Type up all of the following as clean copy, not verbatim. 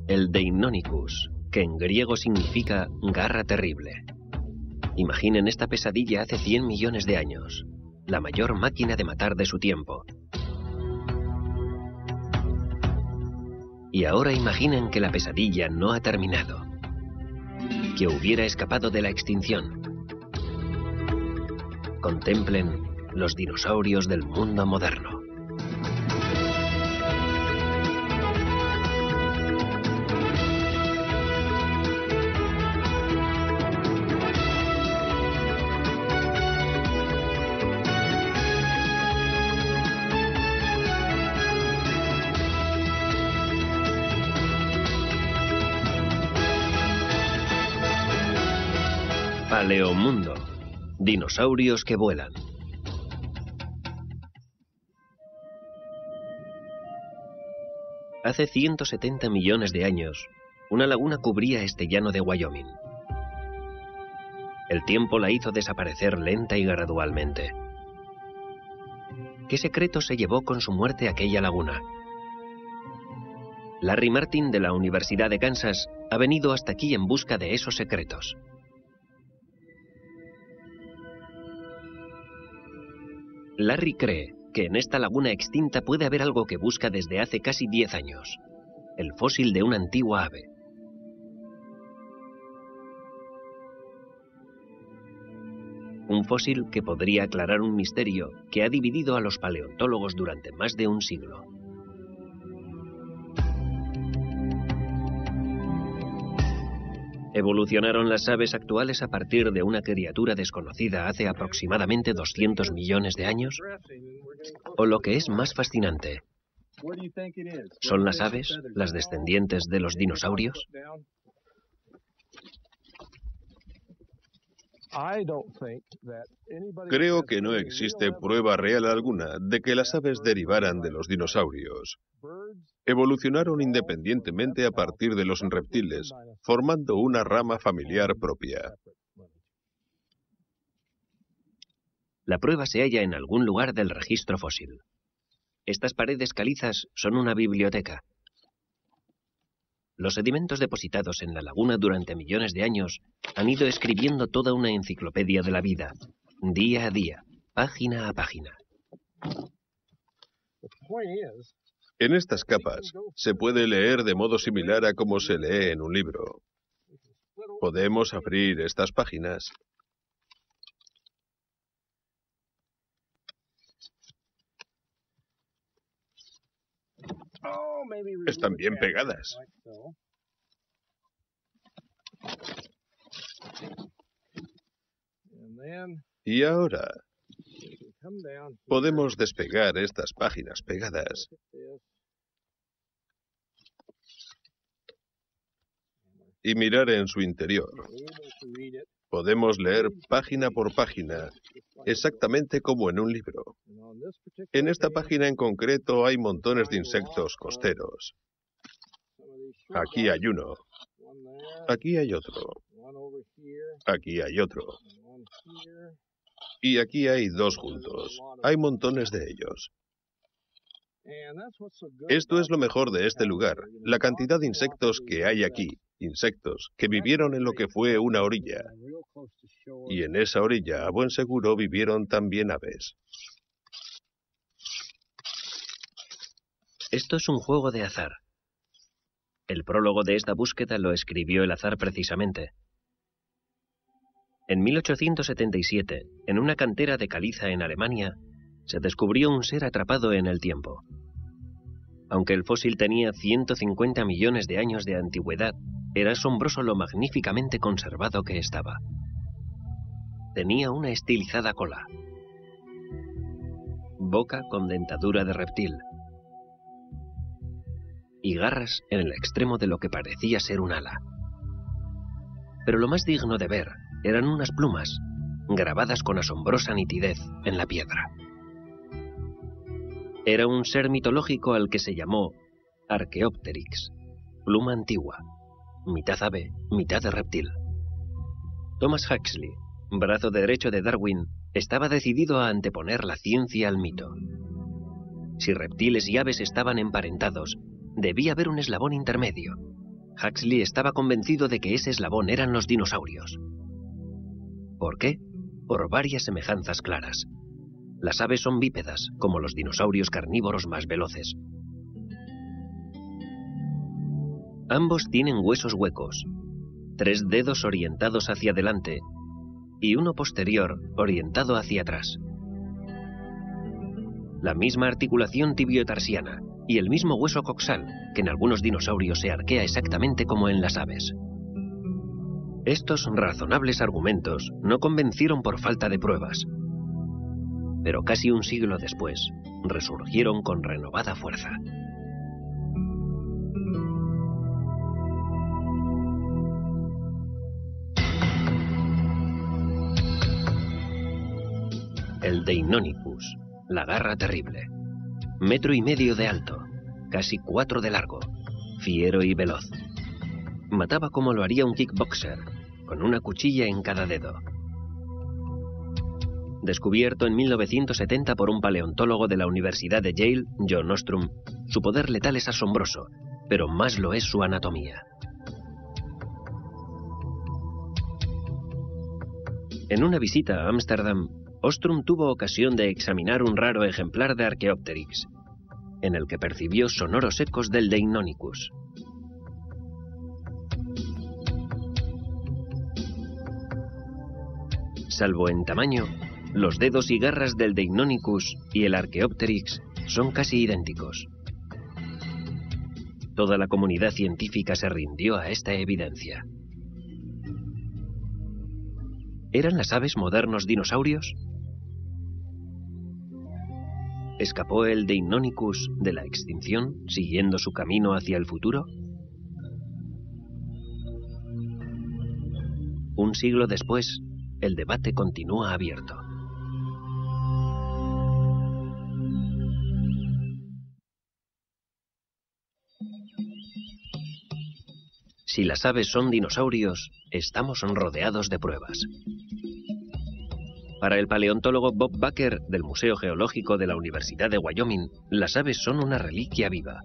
El Deinonychus, que en griego significa garra terrible. Imaginen esta pesadilla hace 100 millones de años, la mayor máquina de matar de su tiempo. Y ahora imaginen que la pesadilla no ha terminado, que hubiera escapado de la extinción. Contemplen los dinosaurios del mundo moderno. Paleomundo. Dinosaurios que vuelan. Hace 170 millones de años, una laguna cubría este llano de Wyoming. El tiempo la hizo desaparecer lenta y gradualmente. ¿Qué secreto se llevó con su muerte aquella laguna? Larry Martin, de la Universidad de Kansas, ha venido hasta aquí en busca de esos secretos. Larry cree que en esta laguna extinta puede haber algo que busca desde hace casi 10 años, el fósil de una antigua ave. Un fósil que podría aclarar un misterio que ha dividido a los paleontólogos durante más de un siglo. ¿Evolucionaron las aves actuales a partir de una criatura desconocida hace aproximadamente 200 millones de años? O lo que es más fascinante, ¿son las aves las descendientes de los dinosaurios? Creo que no existe prueba real alguna de que las aves derivaran de los dinosaurios. Evolucionaron independientemente a partir de los reptiles, formando una rama familiar propia. La prueba se halla en algún lugar del registro fósil. Estas paredes calizas son una biblioteca. Los sedimentos depositados en la laguna durante millones de años han ido escribiendo toda una enciclopedia de la vida, día a día, página a página. En estas capas se puede leer de modo similar a como se lee en un libro. Podemos abrir estas páginas. Están bien pegadas. Y ahora podemos despegar estas páginas pegadas. Y mirar en su interior. Podemos leer página por página, exactamente como en un libro. En esta página en concreto hay montones de insectos costeros. Aquí hay uno. Aquí hay otro. Aquí hay otro. Y aquí hay dos juntos. Hay montones de ellos. Esto es lo mejor de este lugar, la cantidad de insectos que hay aquí. Insectos que vivieron en lo que fue una orilla. Y en esa orilla, a buen seguro, vivieron también aves. Esto es un juego de azar. El prólogo de esta búsqueda lo escribió el azar precisamente. En 1877, en una cantera de caliza en Alemania, se descubrió un ser atrapado en el tiempo. Aunque el fósil tenía 150 millones de años de antigüedad, era asombroso lo magníficamente conservado que estaba. Tenía una estilizada cola, boca con dentadura de reptil y garras en el extremo de lo que parecía ser un ala. Pero lo más digno de ver eran unas plumas, grabadas con asombrosa nitidez en la piedra. Era un ser mitológico al que se llamó Archaeopteryx, pluma antigua, mitad ave, mitad de reptil. Thomas Huxley, brazo derecho de Darwin, estaba decidido a anteponer la ciencia al mito. Si reptiles y aves estaban emparentados, debía haber un eslabón intermedio, Huxley estaba convencido de que ese eslabón eran los dinosaurios. ¿Por qué? Por varias semejanzas claras. Las aves son bípedas, como los dinosaurios carnívoros más veloces. Ambos tienen huesos huecos, 3 dedos orientados hacia adelante y uno posterior orientado hacia atrás. La misma articulación tibiotarsiana y el mismo hueso coxal, que en algunos dinosaurios se arquea exactamente como en las aves. Estos razonables argumentos no convencieron por falta de pruebas, pero casi un siglo después resurgieron con renovada fuerza. El Deinonychus, la garra terrible. 1,5 metros de alto, casi 4 de largo, fiero y veloz. Mataba como lo haría un kickboxer, con una cuchilla en cada dedo. Descubierto en 1970 por un paleontólogo de la Universidad de Yale, John Ostrom, su poder letal es asombroso, pero más lo es su anatomía. En una visita a Ámsterdam, Ostrom tuvo ocasión de examinar un raro ejemplar de Archaeopteryx, en el que percibió sonoros ecos del Deinonychus. Salvo en tamaño, los dedos y garras del Deinonychus y el Archaeopteryx son casi idénticos. Toda la comunidad científica se rindió a esta evidencia. ¿Eran las aves modernos dinosaurios? ¿Escapó el Deinonychus de la extinción siguiendo su camino hacia el futuro? Un siglo después, el debate continúa abierto. Si las aves son dinosaurios, estamos rodeados de pruebas. Para el paleontólogo Bob Baker, del Museo Geológico de la Universidad de Wyoming, las aves son una reliquia viva.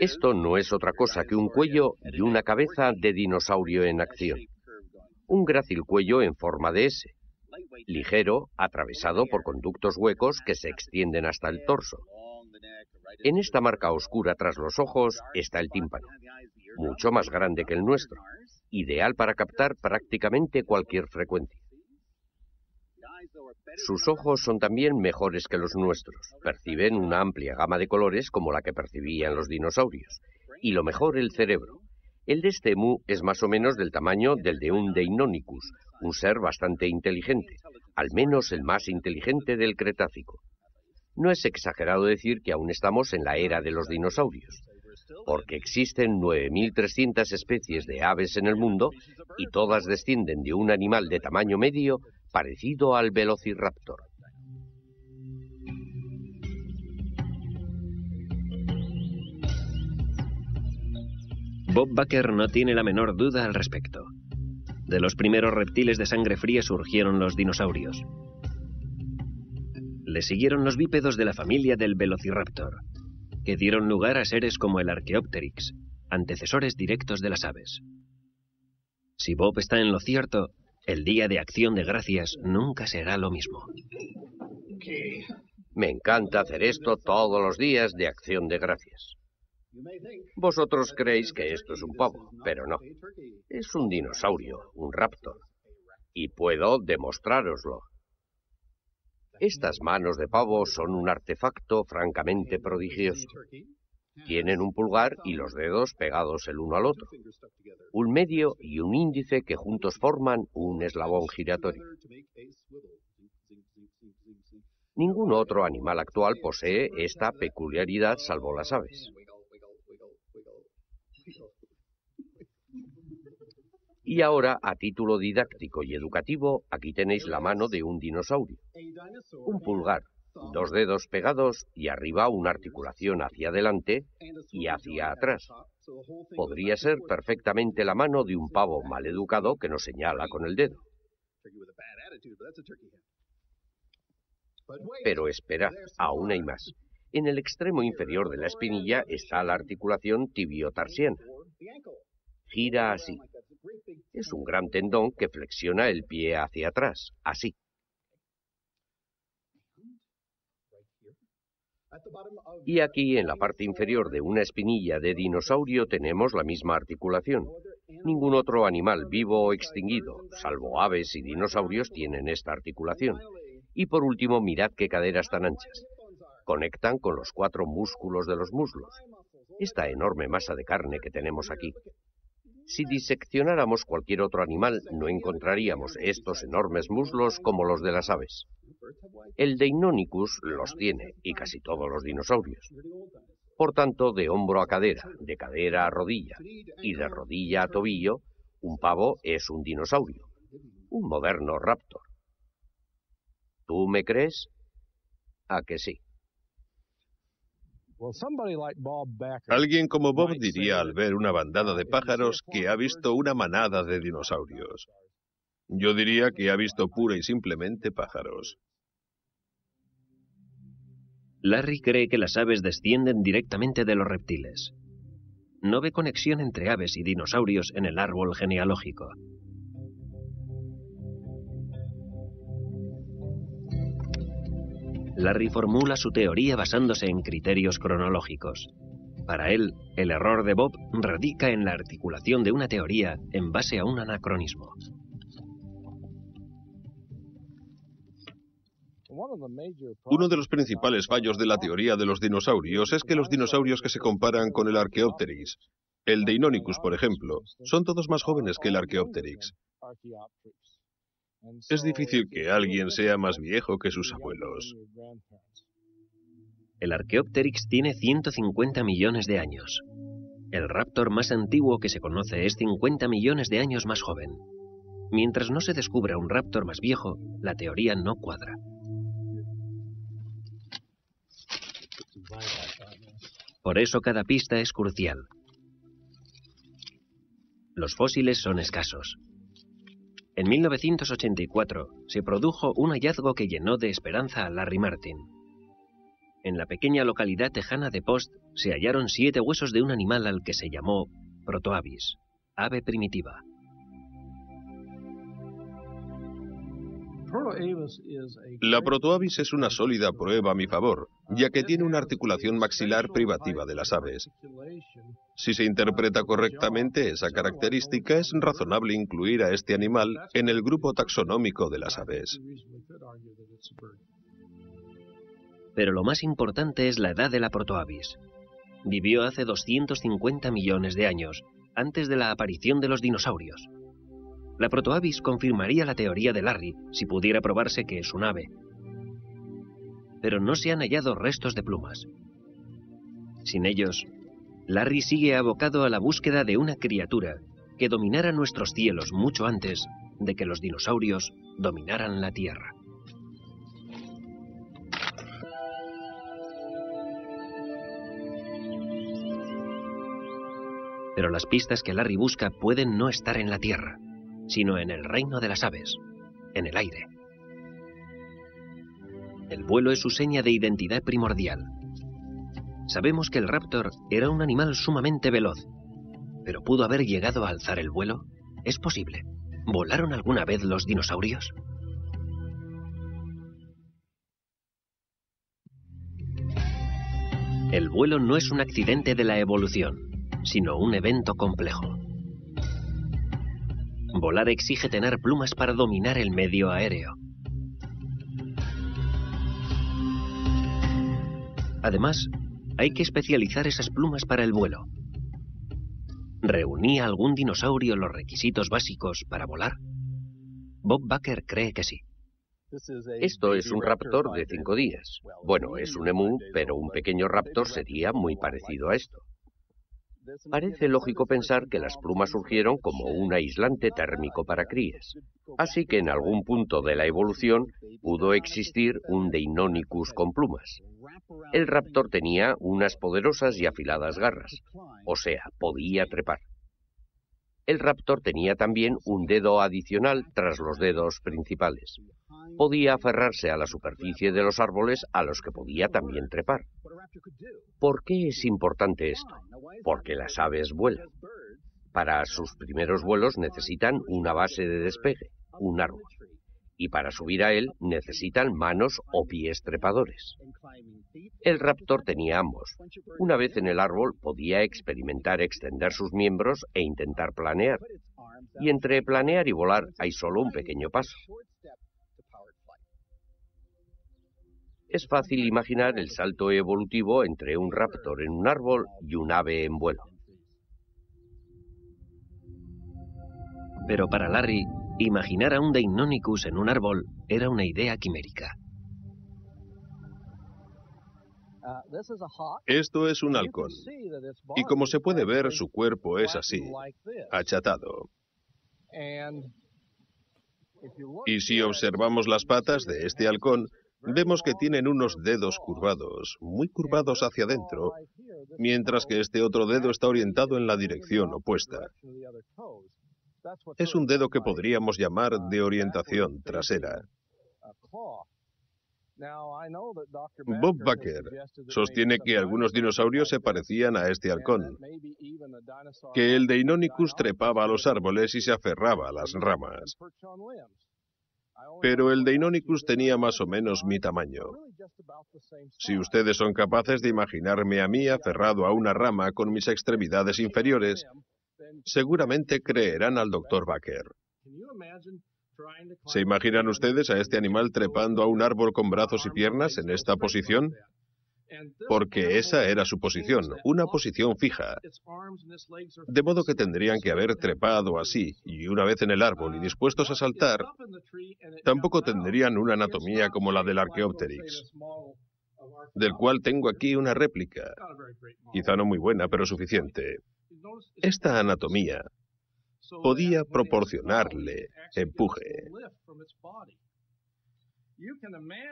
Esto no es otra cosa que un cuello y una cabeza de dinosaurio en acción. Un grácil cuello en forma de S, ligero, atravesado por conductos huecos que se extienden hasta el torso. En esta marca oscura tras los ojos está el tímpano, mucho más grande que el nuestro, ideal para captar prácticamente cualquier frecuencia. Sus ojos son también mejores que los nuestros, perciben una amplia gama de colores como la que percibían los dinosaurios, y lo mejor, el cerebro. El de este emu es más o menos del tamaño del de un Deinonychus, un ser bastante inteligente, al menos el más inteligente del Cretácico. No es exagerado decir que aún estamos en la era de los dinosaurios, porque existen 9.300 especies de aves en el mundo y todas descienden de un animal de tamaño medio parecido al Velociraptor. Bob Baker no tiene la menor duda al respecto. De los primeros reptiles de sangre fría surgieron los dinosaurios. Le siguieron los bípedos de la familia del Velociraptor, que dieron lugar a seres como el Archaeopteryx, antecesores directos de las aves. Si Bob está en lo cierto, el Día de Acción de Gracias nunca será lo mismo. Me encanta hacer esto todos los días de Acción de Gracias. Vosotros creéis que esto es un pavo, pero no. Es un dinosaurio, un raptor. Y puedo demostrároslo. Estas manos de pavo son un artefacto francamente prodigioso. Tienen un pulgar y los dedos pegados el uno al otro, un medio y un índice que juntos forman un eslabón giratorio. Ningún otro animal actual posee esta peculiaridad salvo las aves. Y ahora, a título didáctico y educativo, aquí tenéis la mano de un dinosaurio. Un pulgar, 2 dedos pegados y arriba una articulación hacia adelante y hacia atrás. Podría ser perfectamente la mano de un pavo mal educado que nos señala con el dedo. Pero esperad, aún hay más. En el extremo inferior de la espinilla está la articulación tibiotarsiana. Gira así. Es un gran tendón que flexiona el pie hacia atrás, así. Y aquí, en la parte inferior de una espinilla de dinosaurio, tenemos la misma articulación. Ningún otro animal vivo o extinguido, salvo aves y dinosaurios, tienen esta articulación. Y por último, mirad qué caderas tan anchas. Conectan con los 4 músculos de los muslos. Esta enorme masa de carne que tenemos aquí. Si diseccionáramos cualquier otro animal, no encontraríamos estos enormes muslos como los de las aves. El Deinonychus los tiene, y casi todos los dinosaurios. Por tanto, de hombro a cadera, de cadera a rodilla, y de rodilla a tobillo, un pavo es un dinosaurio, un moderno raptor. ¿Tú me crees? ¿A que sí? Alguien como Bob diría al ver una bandada de pájaros que ha visto una manada de dinosaurios. Yo diría que ha visto pura y simplemente pájaros. Larry cree que las aves descienden directamente de los reptiles. No ve conexión entre aves y dinosaurios en el árbol genealógico. Larry formula su teoría basándose en criterios cronológicos. Para él, el error de Bob radica en la articulación de una teoría en base a un anacronismo. Uno de los principales fallos de la teoría de los dinosaurios es que los dinosaurios que se comparan con el Archaeopteryx, el Deinonychus, por ejemplo, son todos más jóvenes que el Archaeopteryx. Es difícil que alguien sea más viejo que sus abuelos. El Archaeopteryx tiene 150 millones de años. El raptor más antiguo que se conoce es 50 millones de años más joven. Mientras no se descubra un raptor más viejo, la teoría no cuadra. Por eso cada pista es crucial. Los fósiles son escasos. En 1984 se produjo un hallazgo que llenó de esperanza a Larry Martin. En la pequeña localidad tejana de Post se hallaron 7 huesos de un animal al que se llamó Protoavis, ave primitiva. La Protoavis es una sólida prueba a mi favor, ya que tiene una articulación maxilar privativa de las aves. Si se interpreta correctamente esa característica, es razonable incluir a este animal en el grupo taxonómico de las aves. Pero lo más importante es la edad de la Protoavis. Vivió hace 250 millones de años, antes de la aparición de los dinosaurios. La Protoavis confirmaría la teoría de Larry si pudiera probarse que es un ave. Pero no se han hallado restos de plumas. Sin ellos, Larry sigue abocado a la búsqueda de una criatura que dominara nuestros cielos mucho antes de que los dinosaurios dominaran la Tierra. Pero las pistas que Larry busca pueden no estar en la Tierra, sino en el reino de las aves, en el aire. El vuelo es su seña de identidad primordial. Sabemos que el raptor era un animal sumamente veloz, pero ¿pudo haber llegado a alzar el vuelo? ¿Es posible? ¿Volaron alguna vez los dinosaurios? El vuelo no es un accidente de la evolución, sino un evento complejo. Volar exige tener plumas para dominar el medio aéreo. Además, hay que especializar esas plumas para el vuelo. ¿Reunía algún dinosaurio los requisitos básicos para volar? Bob Baker cree que sí. Esto es un raptor de 5 días. Bueno, es un emú, pero un pequeño raptor sería muy parecido a esto. Parece lógico pensar que las plumas surgieron como un aislante térmico para crías. Así que en algún punto de la evolución pudo existir un Deinonychus con plumas. El raptor tenía unas poderosas y afiladas garras, o sea, podía trepar. El raptor tenía también un dedo adicional tras los dedos principales. Podía aferrarse a la superficie de los árboles a los que podía también trepar. ¿Por qué es importante esto? Porque las aves vuelan. Para sus primeros vuelos necesitan una base de despegue, un árbol. Y para subir a él necesitan manos o pies trepadores. El raptor tenía ambos. Una vez en el árbol podía experimentar extender sus miembros e intentar planear. Y entre planear y volar hay solo un pequeño paso. Es fácil imaginar el salto evolutivo entre un raptor en un árbol y un ave en vuelo. Pero para Larry, imaginar a un Deinonychus en un árbol era una idea quimérica. Esto es un halcón. Y como se puede ver, su cuerpo es así, achatado. Y si observamos las patas de este halcón, vemos que tienen unos dedos curvados, muy curvados hacia adentro, mientras que este otro dedo está orientado en la dirección opuesta. Es un dedo que podríamos llamar de orientación trasera. Bob Baker sostiene que algunos dinosaurios se parecían a este halcón, que el Deinonychus trepaba a los árboles y se aferraba a las ramas. Pero el Deinonychus tenía más o menos mi tamaño. Si ustedes son capaces de imaginarme a mí aferrado a una rama con mis extremidades inferiores, seguramente creerán al Dr. Baker. ¿Se imaginan ustedes a este animal trepando a un árbol con brazos y piernas en esta posición? Porque esa era su posición, una posición fija. De modo que tendrían que haber trepado así, y una vez en el árbol y dispuestos a saltar, tampoco tendrían una anatomía como la del Archaeopteryx, del cual tengo aquí una réplica. Quizá no muy buena, pero suficiente. Esta anatomía podía proporcionarle empuje.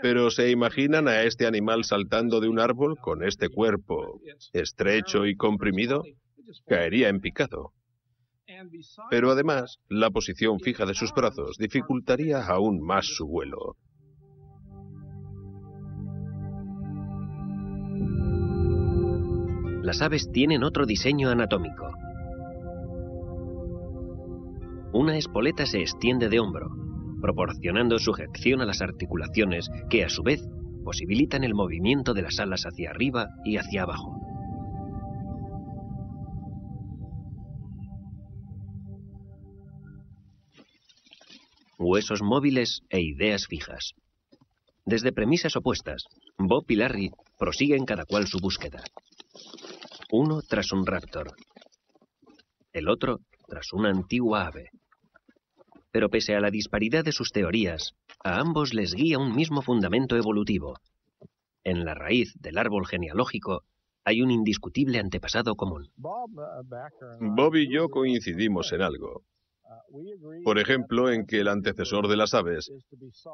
Pero ¿se imaginan a este animal saltando de un árbol con este cuerpo estrecho y comprimido? Caería en picado. Pero además, la posición fija de sus brazos dificultaría aún más su vuelo. Las aves tienen otro diseño anatómico. Una espoleta se extiende de hombro, proporcionando sujeción a las articulaciones que, a su vez, posibilitan el movimiento de las alas hacia arriba y hacia abajo. Huesos móviles e ideas fijas. Desde premisas opuestas, Bob y Larry prosiguen cada cual su búsqueda. Uno tras un raptor, el otro tras una antigua ave. Pero pese a la disparidad de sus teorías, a ambos les guía un mismo fundamento evolutivo. En la raíz del árbol genealógico hay un indiscutible antepasado común. Bob y yo coincidimos en algo. Por ejemplo, en que el antecesor de las aves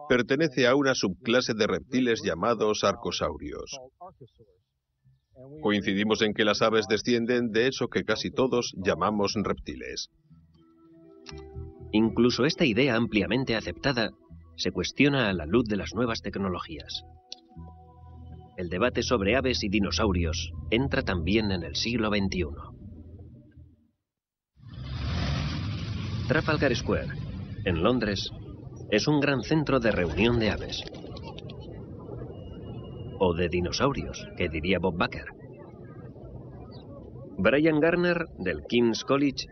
pertenece a una subclase de reptiles llamados arcosaurios. Coincidimos en que las aves descienden de eso que casi todos llamamos reptiles. Incluso esta idea ampliamente aceptada se cuestiona a la luz de las nuevas tecnologías. El debate sobre aves y dinosaurios entra también en el siglo XXI. Trafalgar Square, en Londres, es un gran centro de reunión de aves. O de dinosaurios, que diría Bob Baker. Brian Garner, del King's College,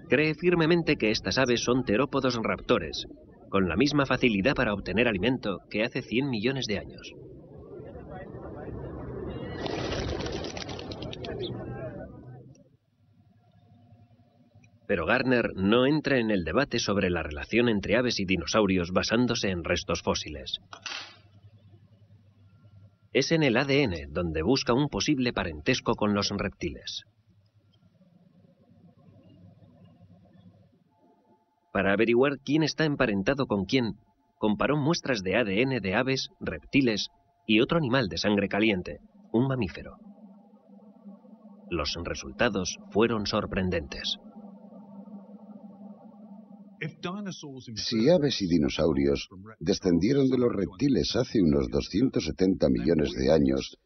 cree firmemente que estas aves son terópodos raptores, con la misma facilidad para obtener alimento que hace 100 millones de años. Pero Garner no entra en el debate sobre la relación entre aves y dinosaurios basándose en restos fósiles. Es en el ADN donde busca un posible parentesco con los reptiles. Para averiguar quién está emparentado con quién, comparó muestras de ADN de aves, reptiles y otro animal de sangre caliente, un mamífero. Los resultados fueron sorprendentes. Si aves y dinosaurios descendieron de los reptiles hace unos 270 millones de años,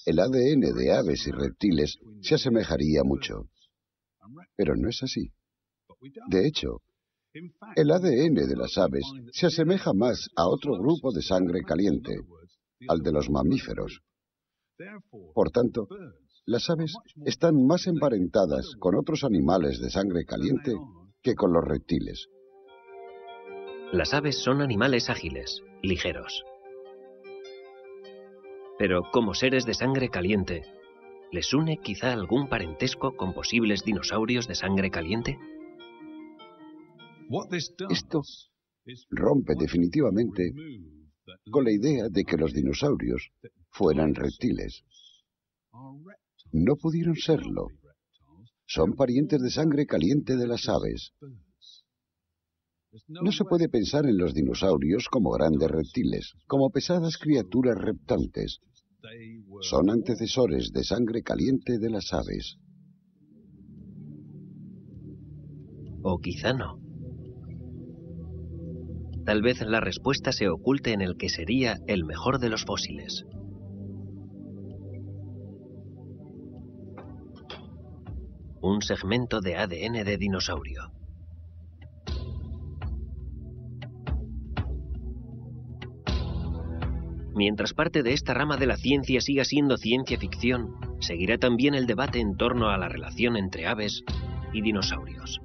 el ADN de aves y reptiles se asemejaría mucho. Pero no es así. De hecho, el ADN de las aves se asemeja más a otro grupo de sangre caliente, al de los mamíferos. Por tanto, las aves están más emparentadas con otros animales de sangre caliente que con los reptiles. Las aves son animales ágiles, ligeros. Pero como seres de sangre caliente, ¿les une quizá algún parentesco con posibles dinosaurios de sangre caliente? Esto rompe definitivamente con la idea de que los dinosaurios fueran reptiles. No pudieron serlo. Son parientes de sangre caliente de las aves. No se puede pensar en los dinosaurios como grandes reptiles, como pesadas criaturas reptantes. Son antecesores de sangre caliente de las aves. O quizá no. Tal vez la respuesta se oculte en el que sería el mejor de los fósiles. Un segmento de ADN de dinosaurio. Mientras parte de esta rama de la ciencia siga siendo ciencia ficción, seguirá también el debate en torno a la relación entre aves y dinosaurios.